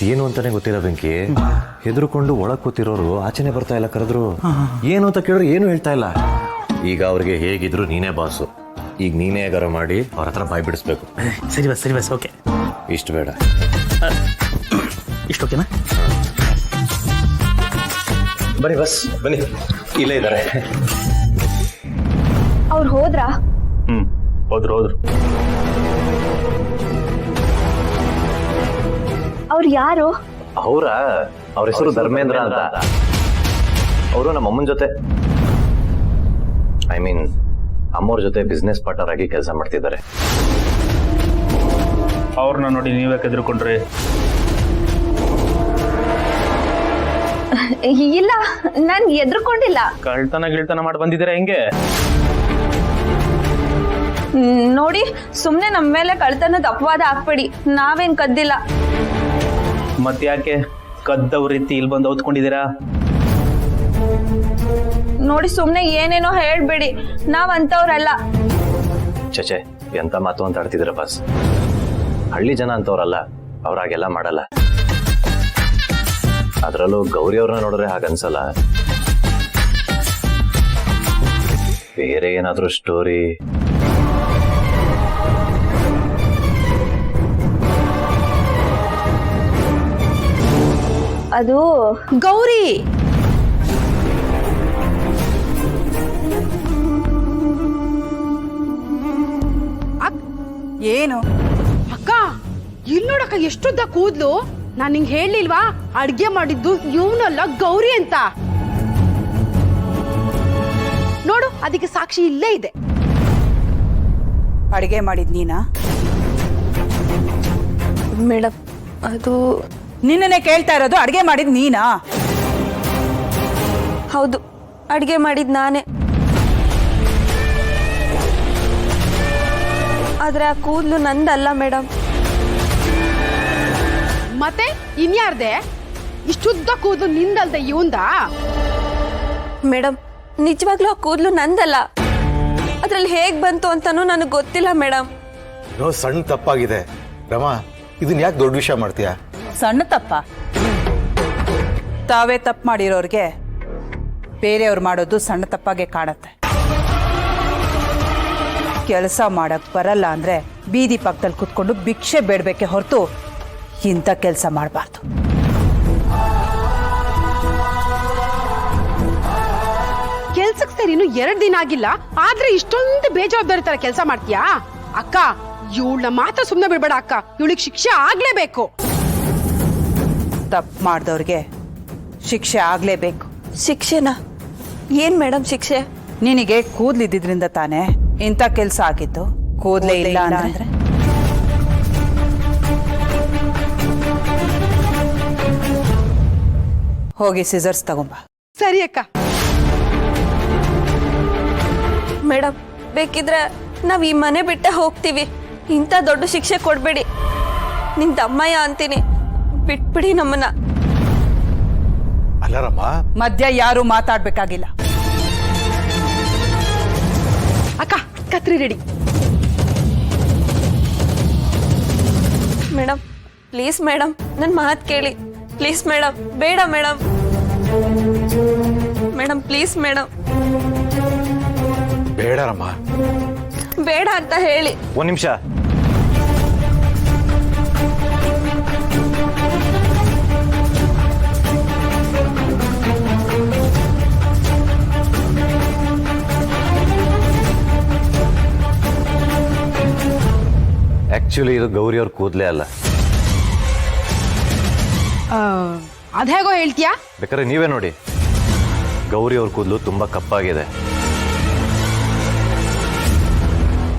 ಅದೇನು ಅಂತಾನೆ ಗೊತ್ತಿಲ್ಲ ಬೆಂಕಿ. ಹೆದರ್ಕೊಂಡು ಒಳಗೆ ಕೂತಿರೋರು ಆಚೆನೆ ಬರ್ತಾ ಇಲ್ಲ. ಕರೆದ್ರು ಏನು ಅಂತ ಕೇಳಿದ್ರೆ ಏನು ಹೇಳ್ತಾ ಇಲ್ಲ. ಈಗ ಅವ್ರಿಗೆ ಹೇಗಿದ್ರು ನೀನೇ ಬಾಸು. ಈಗ ನೀನೇ ಹೇಗಾರ ಮಾಡಿ ಅವ್ರ ಹತ್ರ ಬಾಯ್ ಬಿಡಿಸ್ಬೇಕು. ಸರಿ ಬಸ್ ಓಕೆ. ಇಷ್ಟು ಬೇಡ, ಇಷ್ಟು ಓಕೆನಾ? ಬನ್ನಿ ಬಸ್ ಬನ್ನಿ, ಇಲ್ಲೇ ಇದ್ದಾರೆ. ಅವ್ರು ಹೋದ್ರಾ? ಹೋದ್ರು. ಅವ್ರು ಯಾರು? ಅವ್ರ ಹೆಸರು ಧರ್ಮೇಂದ್ರ ಅಂತ. ಅವರು ನಮ್ಮ ಅಮ್ಮನ ಜೊತೆ, ಐ ಮೀನ್ ಅಮ್ಮವ್ರ ಜೊತೆ ಬಿಸ್ನೆಸ್ ಪಾರ್ಟ್ನರ್ ಆಗಿ ಕೆಲಸ ಮಾಡ್ತಿದ್ದಾರೆ. ಅವ್ರನ್ನ ನೋಡಿ ನೀವೇ ಹೆದರ್ಕೊಂಡ್ರಿ? ಇಲ್ಲ, ನಾನ್ ಎದ್ರುಕೊಂಡಿಲ್ಲ. ಗಿಳ್ತನ ಮಾಡಿ ಬಂದಿದ್ದೀರಾ ಹೆಂಗೆ? ನೋಡಿ, ಸುಮ್ನೆ ನಮ್ಮ ಮೇಲೆ ಕಳ್ತನದ ಅಪವಾದ ಹಾಕ್ಬೇಡಿ. ನಾವೇನ್ ಕದ್ದಿಲ್ಲ. ಮತ್ತ್ಯಾಕೆ ಕದ್ದವ್ರ ರೀತಿ ಇಲ್ಲಿ ಬಂದು ಓದ್ಕೊಂಡಿದ್ದೀರಾ? ನೋಡಿ, ಸುಮ್ನೆ ಏನೇನೋ ಹೇಳ್ಬೇಡಿ. ನಾವ್ ಅಂತವ್ರಲ್ಲ. ಚಚೆ, ಎಂತ ಮಾತು ಅಂತ ಆಡ್ತಿದ್ರ ಬಾಸ್. ಹಳ್ಳಿ ಜನ ಅಂತವ್ರಲ್ಲ, ಅವ್ರಾಗೆಲ್ಲ ಮಾಡಲ್ಲ. ಅದ್ರಲ್ಲೂ ಗೌರಿ ಅವ್ರನ್ನ ನೋಡಿದ್ರೆ ಹಾಗನ್ಸಲ್ಲ. ಬೇರೆ ಏನಾದ್ರೂ ಸ್ಟೋರಿ? ಅದು ಗೌರಿ, ಏನು ಅಕ್ಕ? ಇಲ್ಲಿ ನೋಡಕ್ಕ, ಎಷ್ಟುದ್ದ ಕೂದ್ಲು. ನಾನ್ ನಿಂಗೆ ಹೇಳಿಲ್ವಾ ಅಡ್ಗೆ ಮಾಡಿದ್ದು ಇವನಲ್ಲ ಗೌರಿ ಅಂತ? ನೋಡು, ಅದಕ್ಕೆ ಸಾಕ್ಷಿ ಇಲ್ಲೇ ಇದೆ. ಅಡಿಗೆ ಮಾಡಿದ್ ನೀನಾ? ಮೇಡಮ್, ಅದು ನಿನ್ನನ್ನೇ ಕೇಳ್ತಾ ಇರೋದು. ಅಡಿಗೆ ಮಾಡಿದ್ ನೀನಾ? ಹೌದು, ಅಡ್ಗೆ ಮಾಡಿದ್ ನಾನೇ. ಆದ್ರೆ ಆ ಕೂದ್ಲು ನಂದಲ್ಲ ಮೇಡಮ್. ಮತ್ತೆ ಇನ್ಯಾರ್ದೆ? ಇಷ್ಟುದ್ದ ಕೂದಲು ನಿಂದಲ್ದೆ ಇವಂದ? ಮೇಡಮ್, ನಿಜವಾಗ್ಲೂ ಆ ಕೂದ್ಲು ನಂದಲ್ಲ. ಅದ್ರಲ್ಲಿ ಹೇಗ್ ಬಂತು ಅಂತಾನೂ ನನಗೆ ಗೊತ್ತಿಲ್ಲ ಮೇಡಮ್. ಸಣ್ಣ ತಪ್ಪಾಗಿದೆ ರಮಾ, ಇದನ್ನ ಯಾಕೆ ದೊಡ್ಡ ವಿಷಯ ಮಾಡ್ತೀಯಾ? ಸಣ್ಣ ತಪ್ಪ? ತಾವೇ ತಪ್ಪು ಮಾಡಿರೋರ್ಗೆ ಬೇರೆಯವ್ರು ಮಾಡೋದು ಸಣ್ಣ ತಪ್ಪಾಗೆ ಕಾಣತ್ತೆ. ಕೆಲಸ ಮಾಡಕ್ ಬರಲ್ಲ ಅಂದ್ರೆ ಬೀದಿ ಪಕ್ಕದಲ್ಲಿ ಕುತ್ಕೊಂಡು ಭಿಕ್ಷೆ ಬೇಡಬೇಕೆ ಹೊರತು ಇಂಥ ಕೆಲಸ ಮಾಡಬಾರ್ದು. ಕೆಲ್ಸಕ್ಕೆ ಸೇರಿ ಇನ್ನು 2 ದಿನ ಆಗಿಲ್ಲ, ಆದ್ರೆ ಇಷ್ಟೊಂದು ಬೇಜವಾಬ್ದಾರಿ ತರ ಕೆಲಸ ಮಾಡ್ತೀಯಾ? ಅಕ್ಕ, ಇವಳನ್ನ ಮಾತ್ರ ಸುಮ್ಮನೆ ಬಿಡ್ಬೇಡ ಅಕ್ಕ. ಇವಳಿಗೆ ಶಿಕ್ಷೆ ಆಗ್ಲೇಬೇಕು. ತಪ್ಪು ಮಾಡಿದವ್ರಿಗೆ ಶಿಕ್ಷೆ ಆಗ್ಲೇಬೇಕು. ಶಿಕ್ಷೆನಾ? ಏನ್ ಮೇಡಮ್ ಶಿಕ್ಷೆ? ನಿನಗೆ ಕೂದ್ಲಿದ್ದಿದ್ರಿಂದ ತಾನೇ ಇಂಥ ಕೆಲಸ ಆಗಿದ್ದು. ಕೂದ್ಲೇ ಇಲ್ಲ ಅಂದ್ರೆ ಹೋಗಿ ಸಿಸರ್ಸ್ ತಗೊಂಬ. ಸರಿ ಅಕ್ಕ. ಮೇಡಮ್, ಬೇಕಿದ್ರೆ ನಾವ್ ಈ ಮನೆ ಬಿಟ್ಟೆ ಹೋಗ್ತೀವಿ. ಇಂಥ ದೊಡ್ಡ ಶಿಕ್ಷೆ ಕೊಡ್ಬೇಡಿ. ನಿನ್ ತಮ್ಮಯ್ಯ ಅಂತೀನಿ, ಬಿಟ್ಬಿಡಿ ನಮ್ಮನ್ನ. ಅಲ್ಲ ರಮ್ಮ, ಮಧ್ಯ ಯಾರು ಮಾತಾಡ್ಬೇಕಾಗಿಲ್ಲ. ಅಕ್ಕ, ಕತ್ರಿ ರೆಡಿ. ಮೇಡಮ್, ಪ್ಲೀಸ್ ಮೇಡಮ್, ನನ್ ಮಾತು ಕೇಳಿ. ಪ್ಲೀಸ್ ಮೇಡಮ್, ಬೇಡ ಮೇಡಮ್. Madam, please madam. ಬೇಡ ರಮ್ಮ. ಬೇಡ ಅಂತ ಹೇಳಿ. ಒಂದ್ ನಿಮಿಷ. ಆಕ್ಚುಲಿ ಇದು ಗೌರಿ ಅವ್ರ ಕೂದಲೇ ಅಲ್ಲ. ಅದೇಗೋ ಹೇಳ್ತೀಯಾ? ಬೇಕಾದ್ರೆ ನೀವೇ ನೋಡಿ. ಗೌರಿ ಅವ್ರ ಕೂದಲು ತುಂಬಾ ಕಪ್ಪಾಗಿದೆ,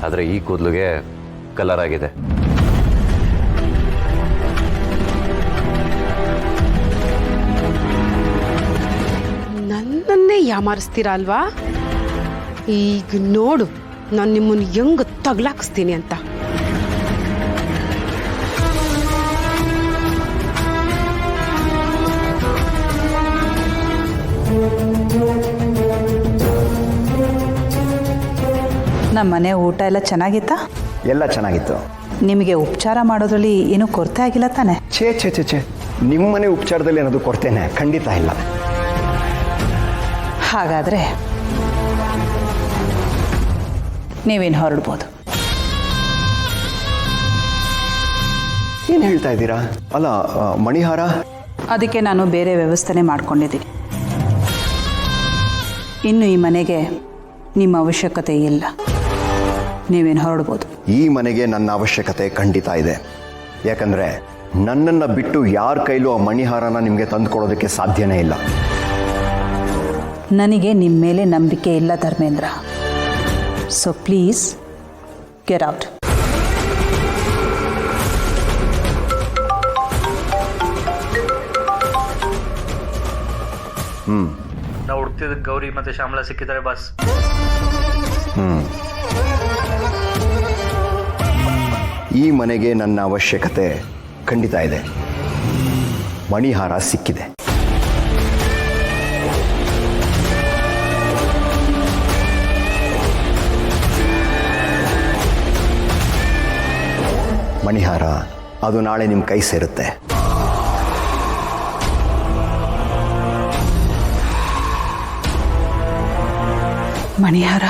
ಆದ್ರೆ ಈ ಕೂದಲಿಗೆ ಕಲರ್ ಆಗಿದೆ. ನನ್ನನ್ನೇ ಯಾಮಾರಿಸ್ತೀರಾ ಅಲ್ವಾ? ಈಗ ನೋಡು ನಾನು ನಿಮ್ಮನ್ನು ಹೆಂಗ್ ತಗ್ಲಾಕಿಸ್ತೀನಿ ಅಂತ. ನಮ್ಮ ಮನೆ ಊಟ ಎಲ್ಲ ಚೆನ್ನಾಗಿತ್ತಾ? ಎಲ್ಲ ಚೆನ್ನಾಗಿತ್ತು. ನಿಮಗೆ ಉಪಚಾರ ಮಾಡೋದ್ರಲ್ಲಿ ಏನೂ ಕೊರತೆ ಆಗಿಲ್ಲ ತಾನೆ? ಛೇ ಛೇ ಛೇ ಛೇ ನಿಮ್ಮನೆ ಉಪಚಾರದಲ್ಲಿ ಏನಾದರೂ ಕೊಡ್ತೇನೆ, ಖಂಡಿತ ಇಲ್ಲ. ಹಾಗಾದರೆ ನೀವೇನು ಹೊರಡ್ಬೋದು. ಏನು ಹೇಳ್ತಾ ಇದ್ದೀರಾ? ಅಲ್ಲ, ಮಣಿಹಾರ? ಅದಕ್ಕೆ ನಾನು ಬೇರೆ ವ್ಯವಸ್ಥೆನೇ ಮಾಡ್ಕೊಂಡಿದ್ದೀನಿ. ಇನ್ನು ಈ ಮನೆಗೆ ನಿಮ್ಮ ಅವಶ್ಯಕತೆ ಇಲ್ಲ, ನೀವೇನು ಹೊರಡ್ಬೋದು. ಈ ಮನೆಗೆ ನನ್ನ ಅವಶ್ಯಕತೆ ಖಂಡಿತ ಇದೆ. ಯಾಕಂದರೆ ನನ್ನನ್ನು ಬಿಟ್ಟು ಯಾರ ಕೈಲೂ ಆ ಮಣಿಹಾರನ ನಿಮಗೆ ತಂದು ಕೊಡೋದಕ್ಕೆ ಸಾಧ್ಯನೇ ಇಲ್ಲ. ನನಗೆ ನಿಮ್ಮ ಮೇಲೆ ನಂಬಿಕೆ ಇಲ್ಲ Dharmendra. So please get out. ನಾವು ಹುಡ್ತಿದ ಗೌರಿ ಮತ್ತೆ ಶ್ಯಾಮಲಾ ಸಿಕ್ಕಿದ್ದಾರೆ ಬಾಸ್. ಈ ಮನೆಗೆ ನನ್ನ ಅವಶ್ಯಕತೆ ಖಂಡಿತ ಇದೆ. ಮಣಿಹಾರ ಸಿಕ್ಕಿದೆ. ಮಣಿಹಾರ ಅದು ನಾಳೆ ನಿಮ್ಮ ಕೈ ಸೇರುತ್ತೆ. ಮಣಿಹಾರ